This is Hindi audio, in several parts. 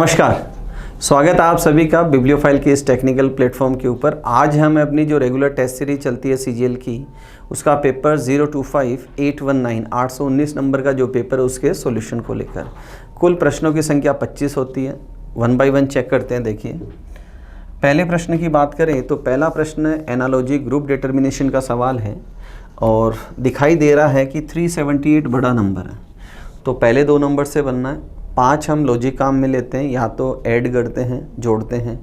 नमस्कार, स्वागत है आप सभी का बिब्लियोफाइल के इस टेक्निकल प्लेटफॉर्म के ऊपर। आज हम अपनी जो रेगुलर टेस्ट सीरीज चलती है सीजीएल की, उसका पेपर 025819 819 नंबर का जो पेपर है उसके सॉल्यूशन को लेकर कुल प्रश्नों की संख्या 25 होती है। वन बाय वन चेक करते हैं। देखिए, पहले प्रश्न की बात करें तो पहला प्रश्न एनालॉजी ग्रुप डिटर्मिनेशन का सवाल है और दिखाई दे रहा है कि 378 बड़ा नंबर है, तो पहले दो नंबर से बनना है। 5 हम लॉजिक काम में लेते हैं, या तो ऐड करते हैं, जोड़ते हैं,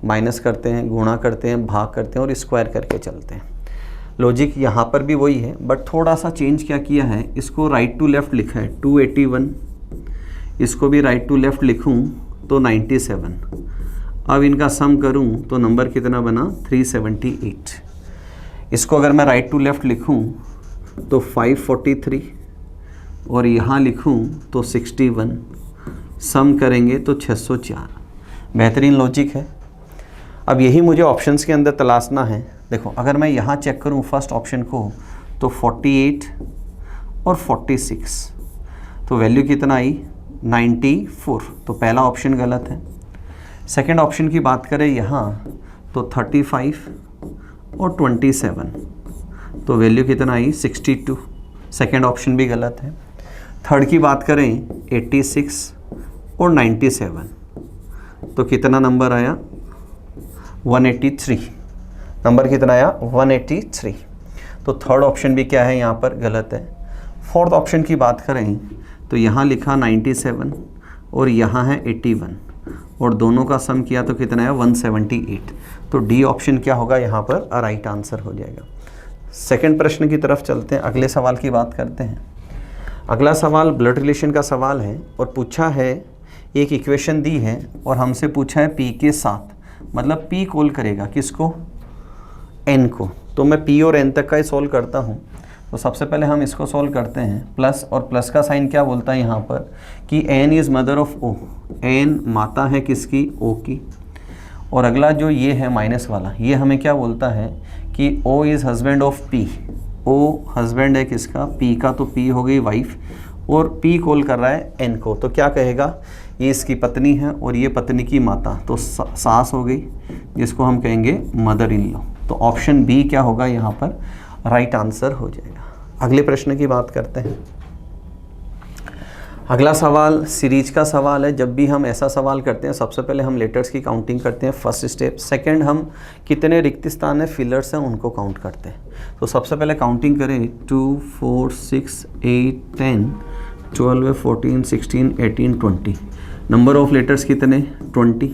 माइनस करते हैं, गुणा करते हैं, भाग करते हैं और स्क्वायर करके चलते हैं। लॉजिक यहाँ पर भी वही है, बट थोड़ा सा चेंज क्या किया है, इसको राइट टू लेफ़्ट लिखा है 281, इसको भी राइट टू लेफ़्ट लिखूँ तो 97। अब इनका सम करूँ तो नंबर कितना बना 378। इसको अगर मैं राइट टू लेफ़्ट लिखूँ तो 543 और यहाँ लिखूँ तो 61, सम करेंगे तो 604। बेहतरीन लॉजिक है। अब यही मुझे ऑप्शंस के अंदर तलाशना है। देखो, अगर मैं यहाँ चेक करूँ फर्स्ट ऑप्शन को तो 48 और 46, तो वैल्यू कितना आई 94, तो पहला ऑप्शन गलत है। सेकंड ऑप्शन की बात करें यहाँ तो 35 और 27, तो वैल्यू कितना आई 62, सेकंड ऑप्शन भी गलत है। थर्ड की बात करें 86 और 97, तो कितना नंबर आया 183, नंबर कितना आया 183, तो थर्ड ऑप्शन भी क्या है यहाँ पर गलत है। फोर्थ ऑप्शन की बात करें तो यहाँ लिखा 97 और यहाँ है 81 और दोनों का सम किया तो कितना है 178, तो डी ऑप्शन क्या होगा यहाँ पर राइट आंसर हो जाएगा। सेकंड प्रश्न की तरफ चलते हैं, अगले सवाल की बात करते हैं। अगला सवाल ब्लड रिलेशन का सवाल है और पूछा है, एक इक्वेशन दी है और हमसे पूछा है p के साथ, मतलब p कॉल करेगा किसको, n को। तो मैं p और n तक का ही सॉल्व करता हूँ। तो सबसे पहले हम इसको सॉल्व करते हैं। प्लस, और प्लस का साइन क्या बोलता है यहाँ पर कि n is mother of o, n माता है किसकी, o की। और अगला जो ये है माइनस वाला, ये हमें क्या बोलता है कि o is husband of p, o husband है किसका, p का, तो p हो गई वाइफ और p कॉल कर रहा है n को, तो क्या कहेगा, ये इसकी पत्नी है और ये पत्नी की माता, तो सास हो गई, जिसको हम कहेंगे मदर इन लॉ। तो ऑप्शन बी क्या होगा यहाँ पर राइट आंसर हो जाएगा। अगले प्रश्न की बात करते हैं। अगला सवाल सीरीज का सवाल है। जब भी हम ऐसा सवाल करते हैं सबसे पहले हम लेटर्स की काउंटिंग करते हैं, फर्स्ट स्टेप। सेकंड, हम कितने रिक्त स्थान है फिलर्स हैं उनको काउंट करते हैं। तो सबसे पहले काउंटिंग करें 2 4 6 8 10 12 14 16 18 20, नंबर ऑफ लेटर्स कितने 20।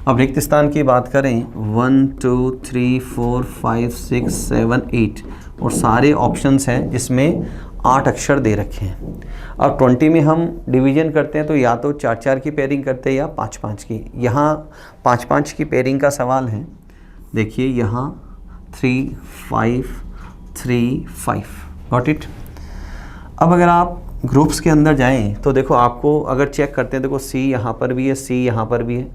अब रिक्त स्थान की बात करें 1 2 3 4 5 6 7 8 और सारे ऑप्शंस हैं जिसमें 8 अक्षर दे रखे हैं। अब 20 में हम डिवीजन करते हैं तो या तो 4 4 की पेयरिंग करते हैं या 5 5 की। यहाँ 5 5 की पेयरिंग का सवाल है। देखिए यहाँ 3 5 3 5, गॉट इट। अब अगर आप ग्रुप्स के अंदर जाएं तो देखो, आपको अगर चेक करते हैं, देखो सी यहाँ पर भी है, सी यहाँ पर भी है,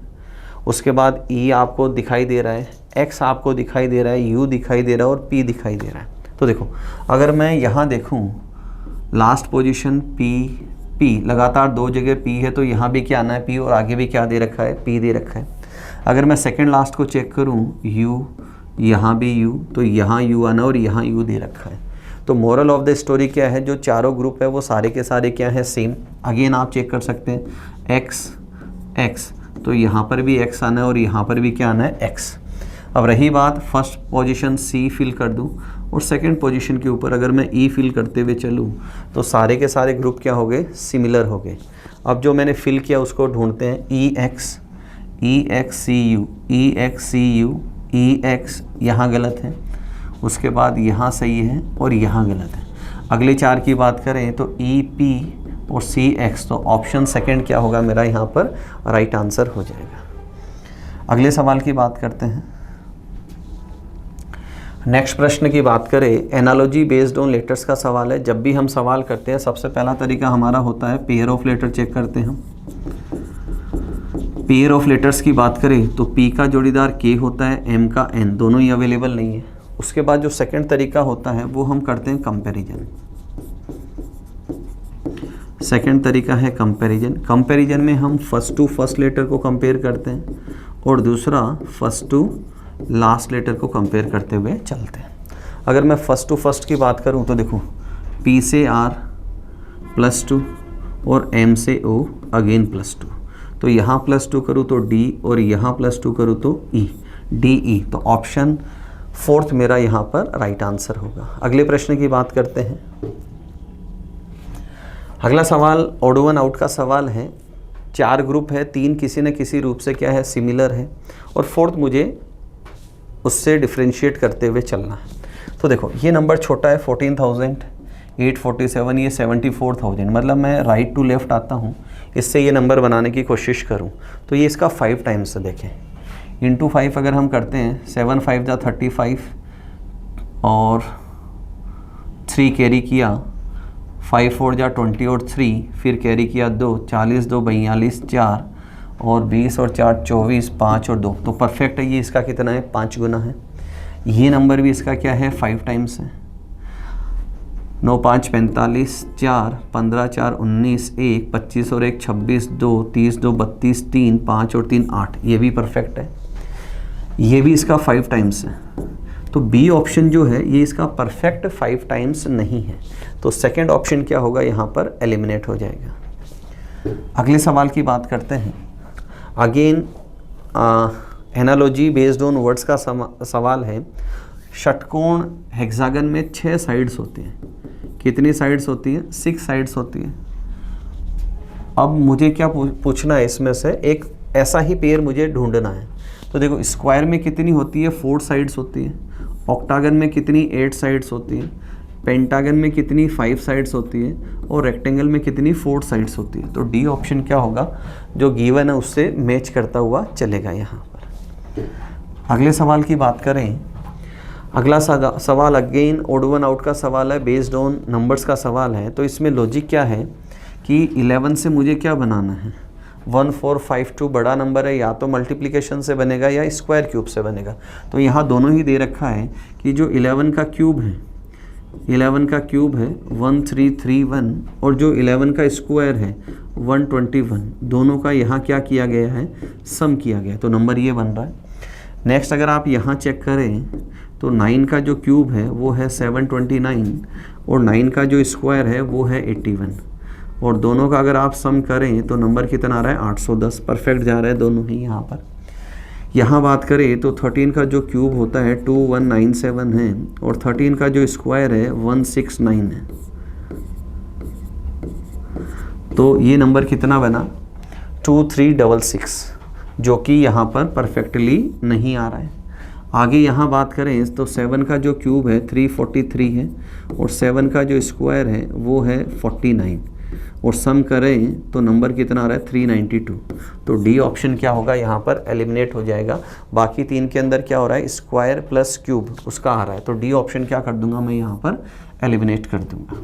उसके बाद ई आपको दिखाई दे रहा है, एक्स आपको दिखाई दे रहा है, यू दिखाई दे रहा है और पी दिखाई दे रहा है। तो देखो, अगर मैं यहाँ देखूँ लास्ट पोजीशन पी, लगातार 2 जगह पी है, तो यहाँ भी क्या आना है पी और आगे भी क्या दे रखा है पी दे रखा है। अगर मैं सेकेंड लास्ट को चेक करूँ यू, यहाँ भी यू, तो यहाँ यू आना और यहाँ यू दे रखा है। तो मोरल ऑफ द स्टोरी क्या है, जो चारों ग्रुप है वो सारे के सारे क्या है सेम। अगेन आप चेक कर सकते हैं एक्स, तो यहाँ पर भी एक्स आना है और यहाँ पर भी क्या आना है एक्स। अब रही बात फर्स्ट पोजीशन सी फिल कर दूँ और सेकंड पोजीशन के ऊपर अगर मैं ई फिल करते हुए चलूँ तो सारे के सारे ग्रुप क्या हो गए, सिमिलर हो गए। अब जो मैंने फिल किया उसको ढूंढते हैं, E X C U, E X यहाँ गलत है, उसके बाद यहाँ सही है और यहाँ गलत है। अगले 4 की बात करें तो ई पी और सी एक्स, तो ऑप्शन सेकंड क्या होगा मेरा यहाँ पर राइट आंसर हो जाएगा। अगले सवाल की बात करते हैं। नेक्स्ट प्रश्न की बात करें, एनालॉजी बेस्ड ऑन लेटर्स का सवाल है। जब भी हम सवाल करते हैं सबसे पहला तरीका हमारा होता है पेयर ऑफ लेटर चेक करते हैं हम। पेयर ऑफ लेटर्स की बात करें तो पी का जोड़ीदार के होता है, एम का एन, दोनों ही अवेलेबल नहीं है। उसके बाद जो सेकंड तरीका होता है वो हम करते हैं कंपैरिजन। सेकंड तरीका है कंपैरिजन। कंपैरिजन में हम फर्स्ट टू फर्स्ट लेटर को कंपेयर करते हैं और दूसरा फर्स्ट टू लास्ट लेटर को कंपेयर करते हुए चलते हैं। अगर मैं फर्स्ट टू फर्स्ट की बात करूं तो देखो P से R +2 और M से O अगेन +2, तो यहाँ +2 करूँ तो D और यहाँ +2 करूँ तो E, DE। तो ऑप्शन फोर्थ मेरा यहाँ पर राइट आंसर होगा। अगले प्रश्न की बात करते हैं। अगला सवाल ऑड वन आउट का सवाल है। 4 ग्रुप है, 3 किसी न किसी रूप से क्या है सिमिलर है और फोर्थ मुझे उससे डिफ्रेंशिएट करते हुए चलना है। तो देखो ये नंबर छोटा है 14,847, ये 74,000, मतलब मैं राइट टू लेफ़्ट आता हूँ, इससे ये नंबर बनाने की कोशिश करूँ तो ये इसका 5 टाइम्स से देखें इंटू 5 अगर हम करते हैं 7 5 जा 35 और 3 कैरी किया, 5 4 जा 20 और 3 फिर कैरी किया 2, 40 2 42 4 और 20 और 4 24 5 और 2, तो परफेक्ट है। ये इसका कितना है 5 गुना है। ये नंबर भी इसका क्या है 5 टाइम्स है। 9 5 45 4 15 4 19 1 25 और 1 26 2 30 2 32 3 5 और 3 8, ये भी परफेक्ट है। ये भी इसका 5 टाइम्स है। तो बी ऑप्शन जो है ये इसका परफेक्ट 5 टाइम्स नहीं है, तो सेकंड ऑप्शन क्या होगा यहाँ पर एलिमिनेट हो जाएगा। अगले सवाल की बात करते हैं। Again analogy based on words का सवाल है। षटकोण हेक्सागन में 6 साइड्स होती हैं। कितनी साइड्स होती हैं 6 साइड्स होती हैं। अब मुझे क्या पूछना है, इसमें से एक ऐसा ही पेयर मुझे ढूंढना है। तो देखो स्क्वायर में कितनी होती है 4 साइड्स होती है, ऑक्टागन में कितनी 8 साइड्स होती है, पेंटागन में कितनी 5 साइड्स होती है और रेक्टेंगल में कितनी 4 साइड्स होती है। तो डी ऑप्शन क्या होगा, जो गिवन है उससे मैच करता हुआ चलेगा यहाँ पर। अगले सवाल की बात करें। अगला सवाल अगेन ऑड वन आउट का सवाल है, बेस्ड ऑन नंबर्स का सवाल है। तो इसमें लॉजिक क्या है कि 11 से मुझे क्या बनाना है, 1452 बड़ा नंबर है, या तो मल्टीप्लिकेशन से बनेगा या स्क्वायर क्यूब से बनेगा। तो यहाँ दोनों ही दे रखा है कि जो 11 का क्यूब है 1331 और जो 11 का स्क्वायर है 121, दोनों का यहाँ क्या किया गया है सम किया गया है, तो नंबर ये बन रहा है। नेक्स्ट अगर आप यहाँ चेक करें तो 9 का जो क्यूब है वो है 729 और 9 का जो स्क्वायर है वो है 81, और दोनों का अगर आप सम करें तो नंबर कितना आ रहा है 810। परफेक्ट जा रहा है दोनों ही यहाँ पर। यहाँ बात करें तो 13 का जो क्यूब होता है 2197 है और 13 का जो स्क्वायर है 169 है, तो ये नंबर कितना बना 2366, जो कि यहाँ पर परफेक्टली नहीं आ रहा है। आगे यहाँ बात करें तो 7 का जो क्यूब है 343 है और 7 का जो स्क्वायर है वो है 49 और सम करें तो नंबर कितना आ रहा है 392। तो डी ऑप्शन क्या होगा यहाँ पर एलिमिनेट हो जाएगा। बाकी 3 के अंदर क्या हो रहा है स्क्वायर प्लस क्यूब उसका आ रहा है, तो डी ऑप्शन क्या कर दूंगा मैं यहाँ पर एलिमिनेट कर दूंगा।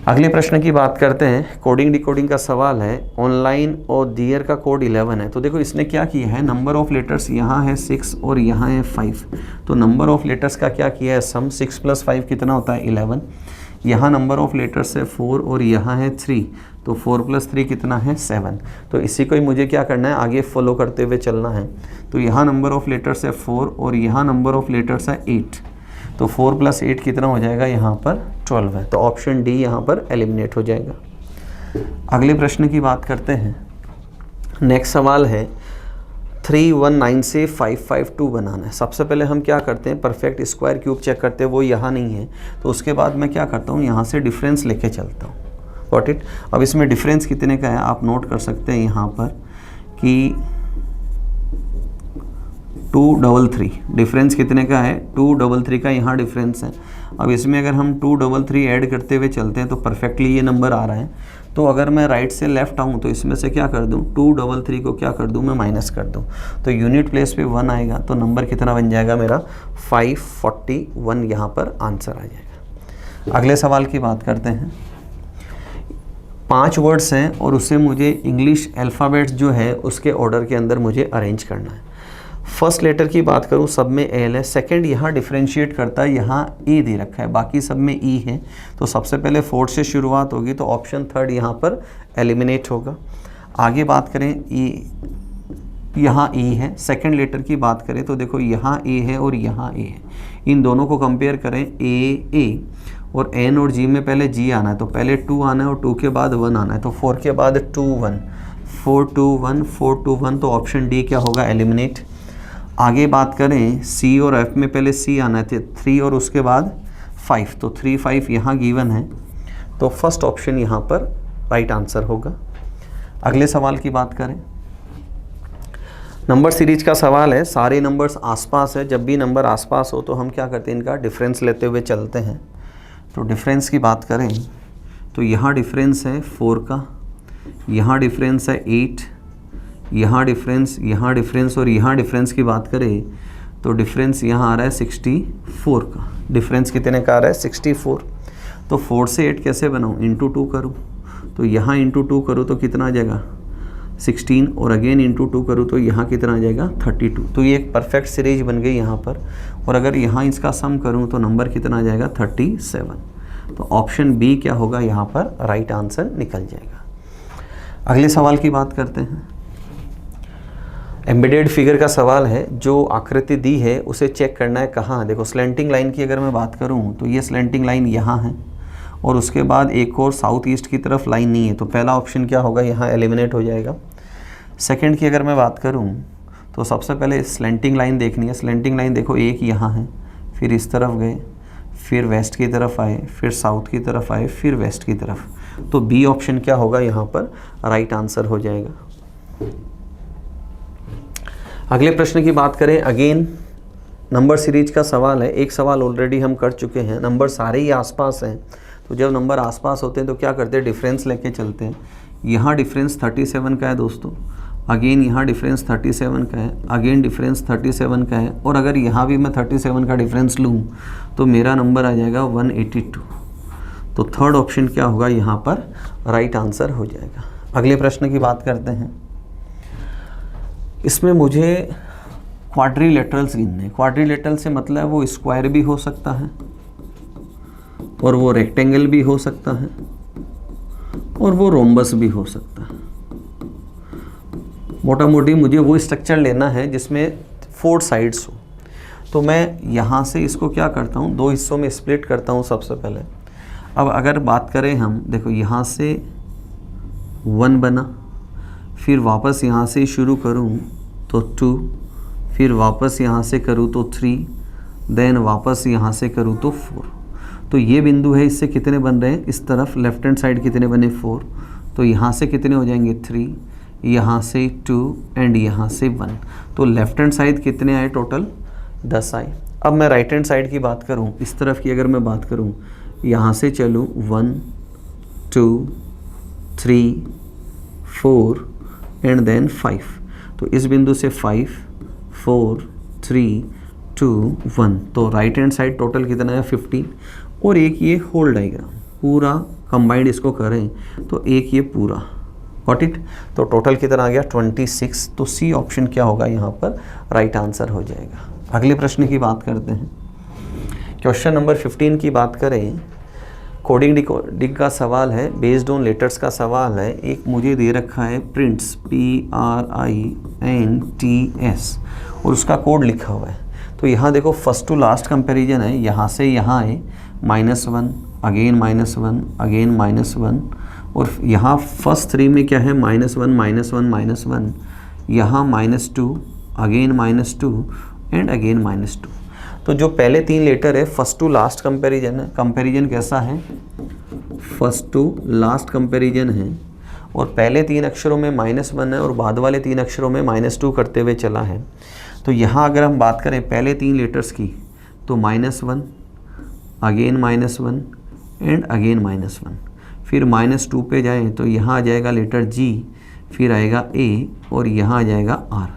अगले प्रश्न की बात करते हैं। कोडिंग डिकोडिंग का सवाल है। ऑनलाइन और दियर का कोड 11 है। तो देखो इसने क्या किया है, नंबर ऑफ लेटर्स यहाँ है 6 और यहाँ है 5, तो नंबर ऑफ लेटर्स का क्या किया है सम, 6 + 5 कितना होता है 11। यहाँ नंबर ऑफ लेटर्स है 4 और यहाँ है 3, तो 4 + 3 कितना है 7। तो इसी को ही मुझे क्या करना है आगे फॉलो करते हुए चलना है। तो यहाँ नंबर ऑफ लेटर्स है 4 और यहाँ नंबर ऑफ लेटर्स है 8, तो 4 + 8 कितना हो जाएगा यहाँ पर 12 है, तो ऑप्शन डी यहाँ पर एलिमिनेट हो जाएगा। अगले प्रश्न की बात करते हैं। नेक्स्ट सवाल है 319 से 552 बनाना है। सबसे पहले हम क्या करते हैं परफेक्ट स्क्वायर क्यूब चेक करते हैं, वो यहाँ नहीं है, तो उसके बाद मैं क्या करता हूँ यहाँ से डिफरेंस लेके चलता हूँ। Got it. अब इसमें डिफरेंस कितने का है आप नोट कर सकते हैं यहाँ पर कि 233, डिफरेंस कितने का है 233 का यहाँ डिफरेंस है। अब इसमें अगर हम 233 ऐड करते हुए चलते हैं तो परफेक्टली ये नंबर आ रहा है। तो अगर मैं राइट से लेफ़्ट आऊँ तो इसमें से क्या कर दूँ 233 को क्या कर दूँ मैं माइनस कर दूँ, तो यूनिट प्लेस पे 1 आएगा, तो नंबर कितना बन जाएगा मेरा 541 यहाँ पर आंसर आ जाएगा। अगले सवाल की बात करते हैं। 5 वर्ड्स हैं और उसे मुझे इंग्लिश अल्फ़ाबेट्स जो है उसके ऑर्डर के अंदर मुझे अरेंज करना है। फर्स्ट लेटर की बात करूँ सब में एल है, सेकंड यहाँ डिफ्रेंशिएट करता है, यहाँ ई दे रखा है, बाकी सब में ई है। तो सबसे पहले फोर्थ से शुरुआत होगी, तो ऑप्शन थर्ड यहाँ पर एलिमिनेट होगा। आगे बात करें ई, यहाँ ई है। सेकंड लेटर की बात करें तो देखो यहाँ ए है और यहाँ ए है, इन दोनों को कंपेयर करें, ए और एन और जी में पहले जी आना है, तो पहले 2 आना है और 2 के बाद 1 आना है, तो 4 के बाद 2 1 4 2 1 4 2 1, तो ऑप्शन डी क्या होगा, एलिमिनेट। आगे बात करें सी और एफ में पहले सी आना है, 3 और उसके बाद 5, तो 3 5 यहाँ गिवन है, तो फर्स्ट ऑप्शन यहाँ पर राइट आंसर होगा। अगले सवाल की बात करें, नंबर सीरीज का सवाल है। सारे नंबर्स आसपास है, जब भी नंबर आसपास हो तो हम क्या करते हैं, इनका डिफरेंस लेते हुए चलते हैं। तो डिफरेंस की बात करें तो यहाँ डिफरेंस है 4 का, यहाँ डिफरेंस है 8, यहाँ डिफरेंस और यहाँ डिफरेंस की बात करें तो डिफरेंस यहाँ आ रहा है 64 का। डिफरेंस कितने का आ रहा है, 64। तो 4 से 8 कैसे बनाऊँ, इंटू 2 करूँ, तो यहाँ इंटू 2 करूँ तो कितना आ जाएगा 16, और अगेन इंटू 2 करूँ तो यहाँ कितना आ जाएगा 32। तो ये एक परफेक्ट सीरीज बन गई यहाँ पर, और अगर यहाँ इसका सम करूँ तो नंबर कितना आ जाएगा 37। तो ऑप्शन बी क्या होगा, यहाँ पर राइट आंसर निकल जाएगा। अगले सवाल की बात करते हैं। एम्बेडेड फिगर का सवाल है, जो आकृति दी है उसे चेक करना है कहाँ। देखो स्लैंटिंग लाइन की अगर मैं बात करूँ तो ये स्लैंटिंग लाइन यहाँ है, और उसके बाद एक और साउथ ईस्ट की तरफ लाइन नहीं है, तो पहला ऑप्शन क्या होगा, यहाँ एलिमिनेट हो जाएगा। सेकंड की अगर मैं बात करूँ तो सबसे पहले स्लैंटिंग लाइन देखनी है। स्लैंटिंग लाइन देखो एक यहाँ है, फिर इस तरफ गए, फिर वेस्ट की तरफ आए, फिर साउथ की तरफ आए, फिर वेस्ट की तरफ, तो बी ऑप्शन क्या होगा, यहाँ पर राइट आंसर हो जाएगा। अगले प्रश्न की बात करें, अगेन नंबर सीरीज का सवाल है। एक सवाल ऑलरेडी हम कर चुके हैं, नंबर सारे ही आसपास हैं, तो जब नंबर आसपास होते हैं तो क्या करते हैं, डिफरेंस लेके चलते हैं। यहाँ डिफरेंस 37 का है दोस्तों, अगेन यहाँ डिफरेंस 37 का है, अगेन डिफरेंस 37 का है, और अगर यहाँ भी मैं 37 का डिफरेंस लूँ तो मेरा नंबर आ जाएगा 182। तो थर्ड ऑप्शन क्या होगा, यहाँ पर राइट आंसर हो जाएगा। अगले प्रश्न की बात करते हैं। इसमें मुझे क्वाड्रिलेटरल्स गिनने। क्वाड्रिलेटरल से मतलब वो स्क्वायर भी हो सकता है, और वो रेक्टेंगल भी हो सकता है, और वो रोम्बस भी हो सकता है। मोटा मोटी मुझे वो स्ट्रक्चर लेना है जिसमें 4 साइड्स हो। तो मैं यहाँ से इसको क्या करता हूँ, 2 हिस्सों में स्प्लिट करता हूँ सबसे पहले। अब अगर बात करें हम, देखो यहाँ से 1 बना, फिर वापस यहाँ से शुरू करूँ तो 2, फिर वापस यहाँ से करूँ तो 3, देन वापस यहाँ से करूँ तो 4। तो ये बिंदु है, इससे कितने बन रहे हैं, इस तरफ लेफ्ट हैंड साइड कितने बने 4, तो यहाँ से कितने हो जाएंगे 3, यहाँ से 2 एंड यहाँ से 1। तो लेफ्ट हैंड साइड कितने आए, टोटल 10 आए। अब मैं राइट हैंड साइड की बात करूँ, इस तरफ की अगर मैं बात करूँ, यहाँ से चलूँ 1 2 3 4 एंड देन 5, तो इस बिंदु से 5 4 3 2 1, तो राइट हैंड साइड टोटल कितना है 15। और एक ये होल डायग्राम पूरा कंबाइंड इसको करें तो एक ये पूरा, गॉट इट। तो टोटल कितना आ गया 26। तो सी ऑप्शन क्या होगा, यहाँ पर राइट आंसर हो जाएगा। अगले प्रश्न की बात करते हैं। क्वेश्चन नंबर 15 की बात करें, कोडिंग डिकोडिंग का सवाल है, बेस्ड ऑन लेटर्स का सवाल है। एक मुझे दे रखा है प्रिंट्स PRINTS और उसका कोड लिखा हुआ है। तो यहाँ देखो फर्स्ट टू लास्ट कंपैरिजन है, यहाँ से यहाँ है -1 अगेन -1 अगेन -1, और यहाँ फर्स्ट 3 में क्या है -1 -1 -1, यहाँ -2 अगेन -2 एंड अगेन -2। तो जो पहले 3 लेटर है फर्स्ट टू लास्ट कंपैरिजन है। कंपैरिजन कैसा है, फर्स्ट टू लास्ट कंपैरिजन है, और पहले 3 अक्षरों में -1 है और बाद वाले 3 अक्षरों में -2 करते हुए चला है। तो यहाँ अगर हम बात करें पहले 3 लेटर्स की तो -1 अगेन -1 एंड अगेन -1, फिर -2 पे जाएं तो यहाँ आ जाएगा लेटर G, फिर आएगा A और यहाँ आ जाएगा R।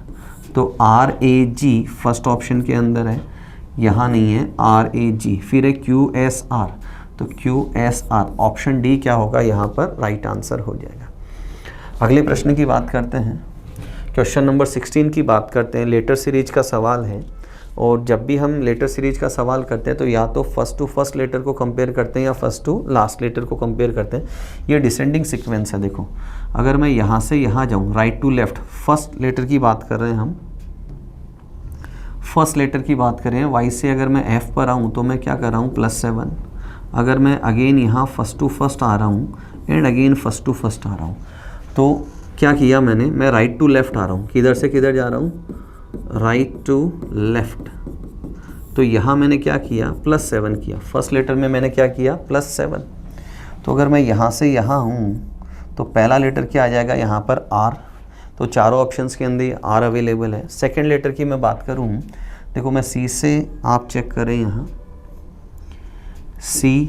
तो RAG फर्स्ट ऑप्शन के अंदर है, यहाँ नहीं है RAG, फिर है QSR, तो QSR ऑप्शन डी क्या होगा, यहाँ पर राइट आंसर हो जाएगा। अगले प्रश्न की बात करते हैं। क्वेश्चन नंबर 16 की बात करते हैं। लेटर सीरीज का सवाल है, और जब भी हम लेटर सीरीज का सवाल करते हैं तो या तो फर्स्ट टू फर्स्ट लेटर को कंपेयर करते हैं या फर्स्ट टू लास्ट लेटर को कंपेयर करते हैं। ये डिसेंडिंग सीक्वेंस है। देखो अगर मैं यहाँ से यहाँ जाऊँ, right to left, first letter की बात कर रहे हैं हम, फर्स्ट लेटर की बात करें, वाई से अगर मैं एफ पर आऊँ तो मैं क्या कर रहा हूँ +7। अगर मैं अगेन यहाँ फर्स्ट टू फर्स्ट आ रहा हूँ and again first to first आ रहा हूँ, तो क्या किया मैंने, मैं राइट टू लेफ़्ट आ रहा हूँ। किधर से किधर जा रहा हूँ, राइट टू लेफ़्ट। तो यहाँ मैंने क्या किया, +7 किया। फर्स्ट लेटर में मैंने क्या किया, +7। तो अगर मैं यहाँ से यहाँ हूँ तो पहला लेटर क्या आ जाएगा यहाँ पर R। तो चारों ऑप्शंस के अंदर R अवेलेबल है। सेकंड लेटर की मैं बात करूँ, देखो मैं C से, आप चेक करें यहाँ C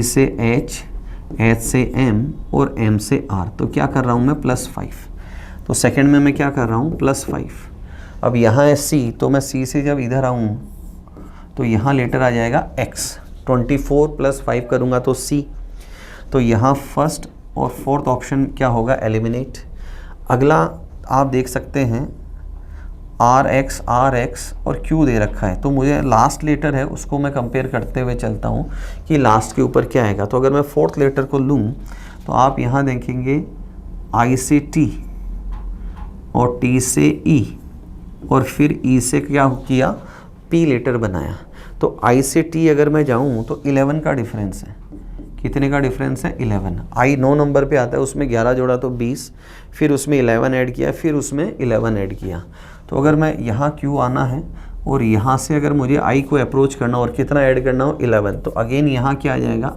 से H से M और M से R। तो क्या कर रहा हूँ मैं, +5। तो सेकंड में मैं क्या कर रहा हूँ, +5। अब यहाँ है C, तो मैं C से जब इधर आऊँ तो यहाँ लेटर आ जाएगा X। 24 + 5 करूँगा तो C। तो यहाँ फर्स्ट और फोर्थ ऑप्शन क्या होगा, एलिमिनेट। अगला आप देख सकते हैं RX और Q दे रखा है, तो मुझे लास्ट लेटर है उसको मैं कंपेयर करते हुए चलता हूँ कि लास्ट के ऊपर क्या आएगा। तो अगर मैं फोर्थ लेटर को लूँ तो आप यहाँ देखेंगे I से T और T से E और फिर E से क्या किया, P लेटर बनाया। तो I से T अगर मैं जाऊँ तो 11 का डिफरेंस है। कितने का डिफरेंस है, 11। I 9 नंबर पे आता है, उसमें 11 जोड़ा तो 20, फिर उसमें 11 ऐड किया, फिर उसमें 11 ऐड किया। तो अगर मैं यहाँ Q आना है और यहाँ से अगर मुझे I को अप्रोच करना और कितना ऐड करना हो, 11, तो अगेन यहाँ क्या आ जाएगा,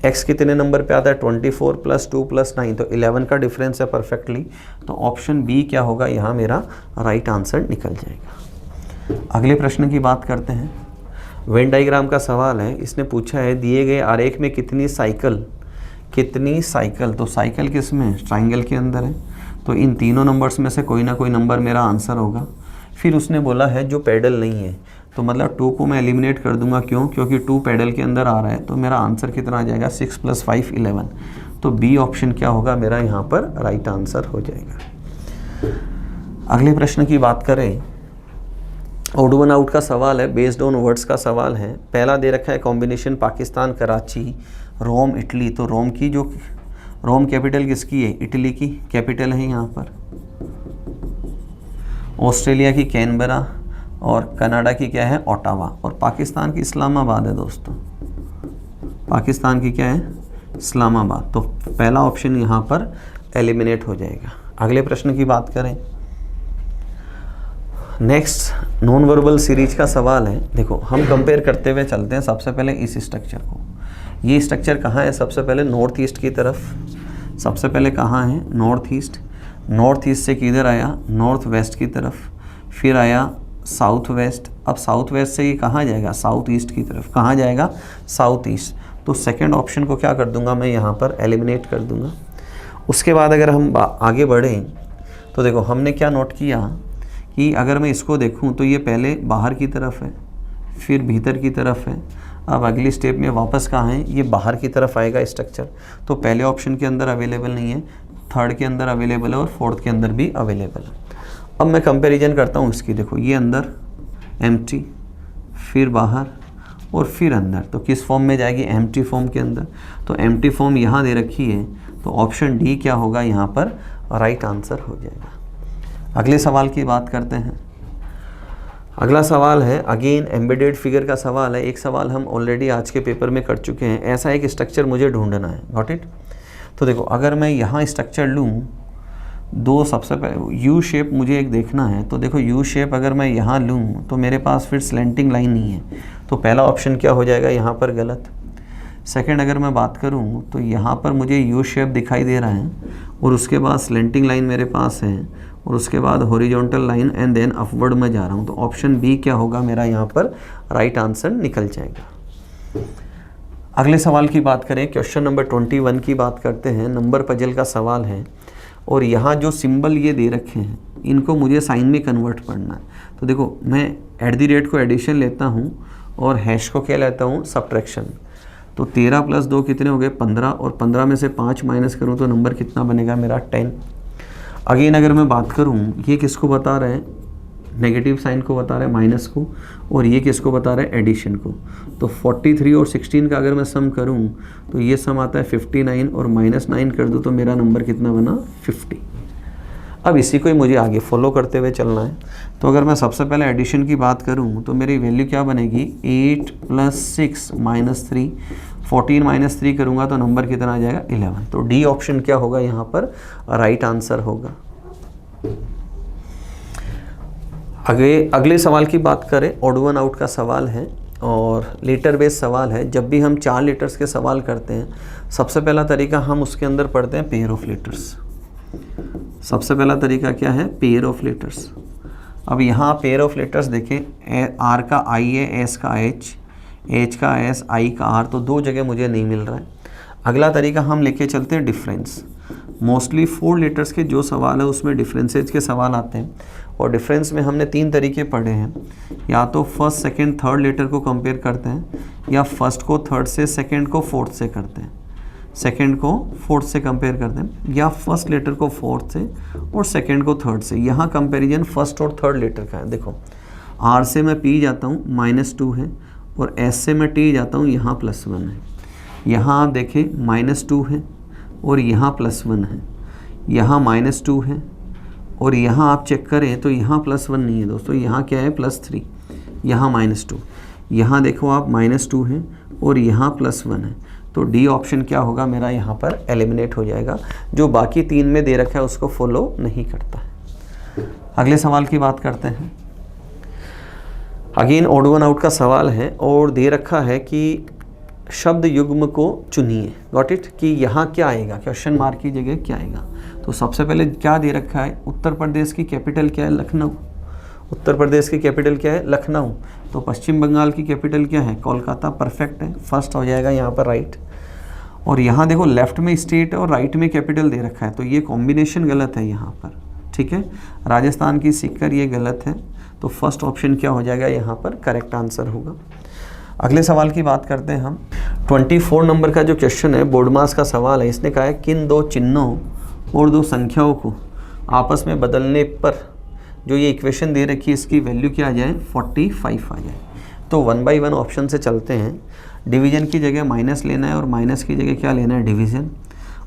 X कितने नंबर पे आता है, 24 + 2 + 9, तो 11 का डिफरेंस है परफेक्टली। तो ऑप्शन बी क्या होगा, यहाँ मेरा राइट आंसर निकल जाएगा। अगले प्रश्न की बात करते हैं। वेन डायग्राम का सवाल है। इसने पूछा है दिए गए आरेख में कितनी साइकिल, तो साइकिल किस में, ट्राइंगल के अंदर है, तो इन तीनों नंबर्स में से कोई ना कोई नंबर मेरा आंसर होगा। फिर उसने बोला है जो पैडल नहीं है, तो मतलब 2 को मैं एलिमिनेट कर दूंगा। क्यों, क्योंकि 2 पैडल के अंदर आ रहा है। तो मेरा आंसर कितना आ जाएगा, 6 + 5 11। तो बी ऑप्शन क्या होगा मेरा यहाँ पर राइट आंसर हो जाएगा। अगले प्रश्न की बात करें, ओड वन आउट का सवाल है, बेस्ड ऑन वर्ड्स का सवाल है। पहला दे रखा है कॉम्बिनेशन पाकिस्तान, कराची, रोम, इटली। तो रोम की जो रोम कैपिटल किसकी है, इटली की कैपिटल है यहाँ पर। ऑस्ट्रेलिया की कैनबरा और कनाडा की क्या है, ओटावा। और पाकिस्तान की इस्लामाबाद है दोस्तों। पाकिस्तान की क्या है, इस्लामाबाद। तो पहला ऑप्शन यहाँ पर एलिमिनेट हो जाएगा। अगले प्रश्न की बात करें, नेक्स्ट नॉन वर्बल सीरीज का सवाल है। देखो हम कंपेयर करते हुए चलते हैं। सबसे पहले इस स्ट्रक्चर को, ये स्ट्रक्चर कहाँ है, सबसे पहले नॉर्थ ईस्ट की तरफ। सबसे पहले कहाँ है, नॉर्थ ईस्ट। नॉर्थ ईस्ट से किधर आया, नॉर्थ वेस्ट की तरफ, फिर आया साउथ वेस्ट। अब साउथ वेस्ट से ये कहाँ जाएगा, साउथ ईस्ट की तरफ। कहाँ जाएगा, साउथ ईस्ट। तो सेकंड ऑप्शन को क्या कर दूंगा मैं, यहाँ पर एलिमिनेट कर दूंगा। उसके बाद अगर हम आगे बढ़ें तो देखो हमने क्या नोट किया कि अगर मैं इसको देखूं तो ये पहले बाहर की तरफ है, फिर भीतर की तरफ है। अब अगली स्टेप में वापस कहाँ है, ये बाहर की तरफ आएगा स्ट्रक्चर। तो पहले ऑप्शन के अंदर अवेलेबल नहीं है, थर्ड के अंदर अवेलेबल है और फोर्थ के अंदर भी अवेलेबल है। अब मैं कंपैरिजन करता हूँ इसकी। देखो ये अंदर एम्प्टी, फिर बाहर और फिर अंदर। तो किस फॉर्म में जाएगी, एम्प्टी फॉर्म के अंदर। तो एम्प्टी फॉर्म यहाँ दे रखी है, तो ऑप्शन डी क्या होगा यहाँ पर राइट आंसर हो जाएगा। अगले सवाल की बात करते हैं। अगला सवाल है अगेन एम्बेडेड फिगर का सवाल है। एक सवाल हम ऑलरेडी आज के पेपर में कर चुके हैं। ऐसा एक स्ट्रक्चर मुझे ढूंढना है, गॉट इट। तो देखो अगर मैं यहाँ स्ट्रक्चर लूँ, दो सबसे पहले यू शेप मुझे एक देखना है। तो देखो यू शेप अगर मैं यहाँ लूँ तो मेरे पास फिर स्लेंटिंग लाइन नहीं है। तो पहला ऑप्शन क्या हो जाएगा यहाँ पर, गलत। सेकंड अगर मैं बात करूँ तो यहाँ पर मुझे यू शेप दिखाई दे रहा है और उसके बाद स्लेंटिंग लाइन मेरे पास है और उसके बाद horizontal line and then upward में जा रहा हूँ। तो ऑप्शन बी क्या होगा मेरा यहाँ पर राइट आंसर निकल जाएगा। अगले सवाल की बात करें, क्वेश्चन नंबर 21 की बात करते हैं। नंबर पजल का सवाल है और यहाँ जो सिंबल ये दे रखे हैं इनको मुझे साइन में कन्वर्ट करना है। तो देखो मैं @ को एडिशन लेता हूँ और हैश को क्या लेता हूँ, सब्ट्रैक्शन। तो 13 + 2 कितने हो गए, 15, और 15 में से 5 माइनस करूँ तो नंबर कितना बनेगा मेरा, 10। अगेन अगर मैं बात करूँ, ये किसको बता रहे हैं, नेगेटिव साइन को बता रहे हैं, माइनस को, और ये किसको बता रहे हैं, एडिशन को। तो 43 और 16 का अगर मैं सम करूं तो ये सम आता है 59 और -9 कर दूं तो मेरा नंबर कितना बना, 50। अब इसी को ही मुझे आगे फॉलो करते हुए चलना है। तो अगर मैं सबसे पहले एडिशन की बात करूं तो मेरी वैल्यू क्या बनेगी, 8 + 6 - 3, 14 - 3 करूँगा तो नंबर कितना आ जाएगा, 11। तो डी ऑप्शन क्या होगा यहाँ पर, राइट आंसर होगा। अगले सवाल की बात करें, ऑड वन आउट का सवाल है और लेटर बेस्ड सवाल है। जब भी हम 4 लेटर्स के सवाल करते हैं, सबसे पहला तरीका हम उसके अंदर पढ़ते हैं पेयर ऑफ लेटर्स। सबसे पहला तरीका क्या है, पेयर ऑफ लेटर्स। अब यहाँ पेयर ऑफ लेटर्स देखें, आर का आई है, एस का एच का एस, आई का आर, तो 2 जगह मुझे नहीं मिल रहा है। अगला तरीका हम लेके चलते हैं डिफरेंस। मोस्टली 4 लेटर्स के जो सवाल है उसमें डिफरेंसेज के सवाल आते हैं, और डिफरेंस में हमने 3 तरीके पढ़े हैं। या तो फर्स्ट सेकंड थर्ड लेटर को कंपेयर करते हैं, या फर्स्ट को थर्ड से, सेकंड को फोर्थ से करते हैं, सेकंड को फोर्थ से कंपेयर करते हैं, या फर्स्ट लेटर को फोर्थ से और सेकंड को थर्ड से। यहाँ कंपेरिजन फर्स्ट और थर्ड लेटर का है। देखो, आर से मैं पी जाता हूँ, -2 है, और एस से मैं टी जाता हूँ, यहाँ +1 है। यहाँ आप देखें -2 है और यहाँ +1 है, यहाँ -2 है, और यहाँ आप चेक करें तो यहाँ +1 नहीं है दोस्तों, यहाँ क्या है, +3, यहाँ -2, यहाँ देखो आप -2 है और यहाँ +1 है। तो डी ऑप्शन क्या होगा मेरा, यहाँ पर एलिमिनेट हो जाएगा। जो बाकी 3 में दे रखा है उसको फॉलो नहीं करता है। अगले सवाल की बात करते हैं। अगेन ऑड वन आउट का सवाल है और दे रखा है कि शब्द युग्म को चुनिए। गॉट इट, कि यहाँ क्या आएगा, क्वेश्चन मार्क की जगह क्या आएगा। तो सबसे पहले क्या दे रखा है, उत्तर प्रदेश की कैपिटल क्या है, लखनऊ। उत्तर प्रदेश की कैपिटल क्या है, लखनऊ। तो पश्चिम बंगाल की कैपिटल क्या है, कोलकाता। परफेक्ट है, फर्स्ट हो जाएगा यहाँ पर राइट। और यहाँ देखो लेफ्ट में स्टेट और राइट में कैपिटल दे रखा है, तो ये कॉम्बिनेशन गलत है यहाँ पर, ठीक है। राजस्थान की सिक्कर, ये गलत है। तो फर्स्ट ऑप्शन क्या हो जाएगा, यहाँ पर करेक्ट आंसर होगा। अगले सवाल की बात करते हैं हम। 24 नंबर का जो क्वेश्चन है, बोर्ड मास का सवाल है। इसने कहा है किन 2 चिन्हों और 2 संख्याओं को आपस में बदलने पर जो ये इक्वेशन दे रखी है इसकी वैल्यू क्या आ जाए, 45 आ जाए। तो 1 बाई 1 ऑप्शन से चलते हैं। डिवीजन की जगह माइनस लेना है और माइनस की जगह क्या लेना है, डिवीजन।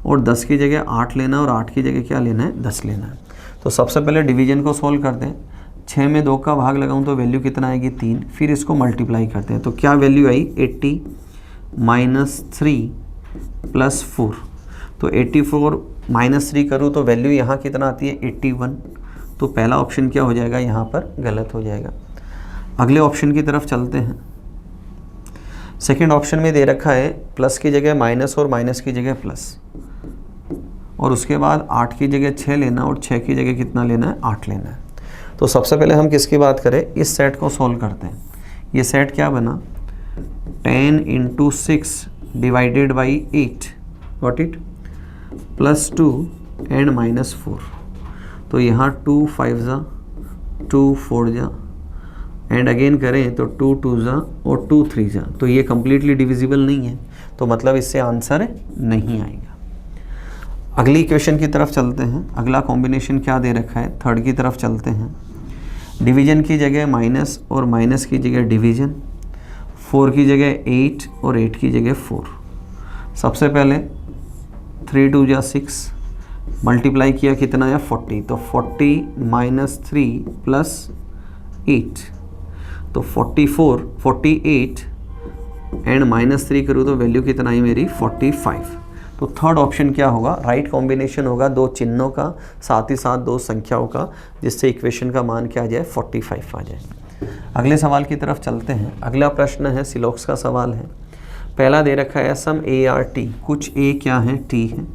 और 10 की जगह 8 लेना है और 8 की जगह क्या लेना है, 10 लेना है। तो सबसे पहले डिवीजन को सोल्व करते हैं। 6 में 2 का भाग लगाऊं तो वैल्यू कितना आएगी, 3। फिर इसको मल्टीप्लाई करते हैं तो क्या वैल्यू आई, 80 - 3 + 4। तो 84 - 3 करूँ तो वैल्यू यहाँ कितना आती है, 81। तो पहला ऑप्शन क्या हो जाएगा, यहाँ पर गलत हो जाएगा। अगले ऑप्शन की तरफ चलते हैं। सेकेंड ऑप्शन में दे रखा है प्लस की जगह माइनस और माइनस की जगह प्लस, और उसके बाद 8 की जगह 6 लेना और 6 की जगह कितना लेना है, 8 लेना है। तो सबसे पहले हम किसकी बात करें, इस सेट को सॉल्व करते हैं। ये सेट क्या बना, 10 × 6 / 8, गॉट इट, +2 एंड -4। तो यहाँ 2 5 जा, 2 4 जा, एंड अगेन करें तो 2 2 जा और 2 3 जा। तो ये कम्प्लीटली डिविजिबल नहीं है, तो मतलब इससे आंसर नहीं आएगा। अगली इक्वेशन की तरफ चलते हैं। अगला कॉम्बिनेशन क्या दे रखा है, थर्ड की तरफ चलते हैं। डिवीजन की जगह माइनस और माइनस की जगह डिवीजन, 4 की जगह 8 और 8 की जगह 4। सबसे पहले 3 2 जा 6, मल्टीप्लाई किया कितना है, 40। तो 40 - 3 + 8, तो 44 48 एंड -3 करूँ तो वैल्यू कितना आई मेरी, 45। तो थर्ड ऑप्शन क्या होगा, राइट कॉम्बिनेशन होगा 2 चिन्हों का, साथ ही साथ 2 संख्याओं का, जिससे इक्वेशन का मान क्या आ जाए, 45 आ जाए। अगले सवाल की तरफ चलते हैं। अगला प्रश्न है, सिलॉक्स का सवाल है। पहला दे रखा है सम ए आर टी, कुछ ए क्या है, टी है।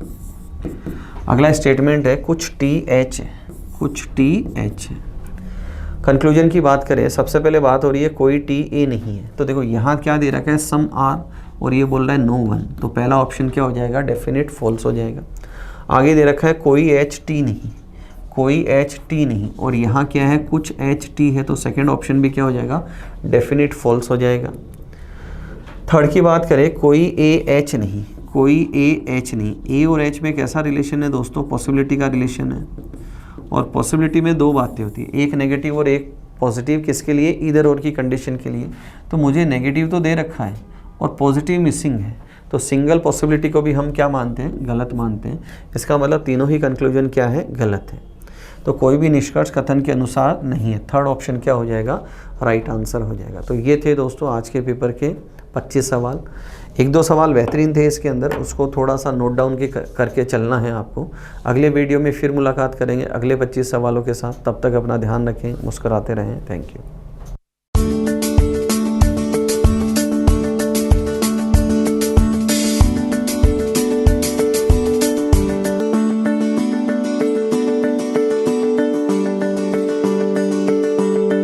अगला स्टेटमेंट है कुछ टी एच है, कुछ टी एच है। कंक्लूजन की बात करें, सबसे पहले बात हो रही है कोई टी ए नहीं है। तो देखो यहाँ क्या दे रखा है, सम आर, और ये बोल रहा है नो वन। तो पहला ऑप्शन क्या हो जाएगा, डेफिनेट फॉल्स हो जाएगा। आगे दे रखा है कोई एच टी नहीं, कोई एच टी नहीं, और यहाँ क्या है, कुछ एच टी है। तो सेकंड ऑप्शन भी क्या हो जाएगा, डेफिनेट फॉल्स हो जाएगा। थर्ड की बात करें, कोई ए एच नहीं, कोई ए एच नहीं। ए और एच में कैसा रिलेशन है दोस्तों, पॉसिबिलिटी का रिलेशन है। और पॉसिबिलिटी में दो बातें होती है, एक नेगेटिव और एक पॉजिटिव। किसके लिए? ईदर और की कंडीशन के लिए। तो मुझे नेगेटिव तो दे रखा है और पॉजिटिव मिसिंग है, तो सिंगल पॉसिबिलिटी को भी हम क्या मानते हैं? गलत मानते हैं। इसका मतलब तीनों ही कंक्लूजन क्या है? गलत है। तो कोई भी निष्कर्ष कथन के अनुसार नहीं है। थर्ड ऑप्शन क्या हो जाएगा? राइट आंसर हो जाएगा। तो ये थे दोस्तों आज के पेपर के 25 सवाल। एक दो सवाल बेहतरीन थे इसके अंदर, उसको थोड़ा सा नोट डाउन करके चलना है आपको। अगले वीडियो में फिर मुलाकात करेंगे अगले 25 सवालों के साथ। तब तक अपना ध्यान रखें, मुस्कुराते रहें। Thank you.